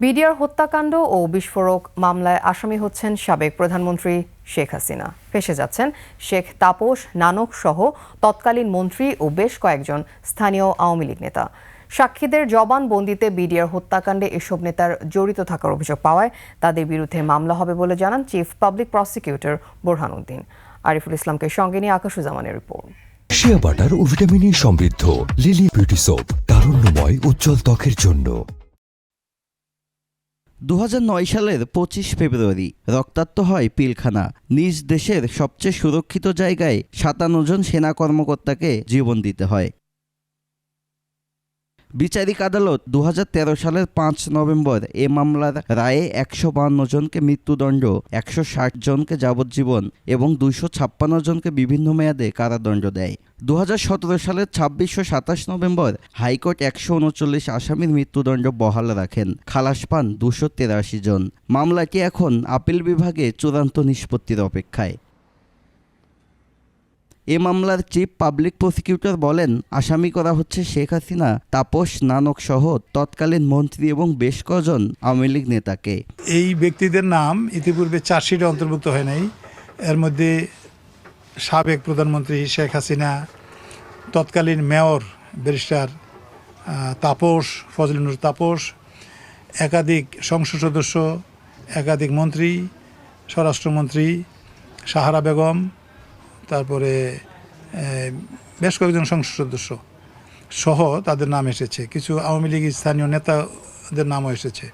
BDR হত্যাকাণ্ড ও বিস্ফোরক মামলায় আসামি হচ্ছেন সাবেক প্রধানমন্ত্রী শেখ হাসিনা। ফেঁসে যাচ্ছেন শেখ তাপস নানক সহ তৎকালীন মন্ত্রী ও বেশ কয়েকজন স্থানীয় আওয়ামী লীগ নেতা। সাক্ষীদের জবানবন্দিতে বিডিআর হত্যাকাণ্ডে এসব নেতার জড়িত থাকার অভিযোগ পাওয়ায় তাদের বিরুদ্ধে মামলা হবে বলে জানান chief public prosecutor Borhan Uddin. Ariful ইসলামকে সঙ্গে নিয়ে আকাশুজ্জামানের রিপোর্ট। শিয়া বাটার ও ভিটামিন সমৃদ্ধ লিলি বিউটি সোপ, তারুণ্যময় উজ্জ্বল ত্বকের জন্য। 2009 সালের 25 ফেব্রুয়ারি রক্তাক্ত হয় পিলখানা। নিজ দেশের সবচেয়ে সুরক্ষিত জায়গায় 57 জন সেনা কর্মকর্তাকে জীবন দিতে হয়। বিচারিক আদালত 2013 সালের 5 নভেম্বর এ মামলার রায়ে 152 জনকে মৃত্যুদণ্ড, 160 জনকে যাবজ্জীবন এবং 256 জনকে বিভিন্ন মেয়াদে কারাদণ্ড দেয়। 2017 সালের 26 ও 27 নভেম্বর হাইকোর্ট 139 আসামির মৃত্যুদণ্ড বহাল রাখেন, খালাস পান 283 জন। মামলাটি এখন আপিল বিভাগে চূড়ান্ত নিষ্পত্তির অপেক্ষায়। এ মামলার চিফ পাবলিক প্রসিকিউটর বলেন, আসামি করা হচ্ছে শেখ হাসিনা, তাপস নানক সহ তৎকালীন মন্ত্রী এবং বেশ কজন আওয়ামী লীগ নেতাকে। এই ব্যক্তিদের নাম ইতিপূর্বে চার্জশিটে অন্তর্ভুক্ত হয় নাই। এর মধ্যে সাবেক প্রধানমন্ত্রী শেখ হাসিনা, তৎকালীন মেয়র ব্যারিস্টার তাপস, ফজলুর তাপস, একাধিক সংসদ সদস্য, একাধিক মন্ত্রী, স্বরাষ্ট্রমন্ত্রী সাহারা বেগম, তারপরে বেশ কয়েকজন সংসদ সদস্য সহ তাদের নাম এসেছে। কিছু আওয়ামী লীগ স্থানীয় নেতাদের নামও এসেছে।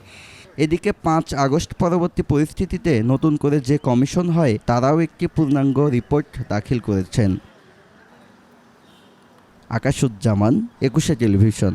এদিকে 5 আগস্ট পরবর্তী পরিস্থিতিতে নতুন করে যে কমিশন হয় তারাও একটি পূর্ণাঙ্গ রিপোর্ট দাখিল করেছেন। আকাশুজ্জামান, 21 টেলিভিশন।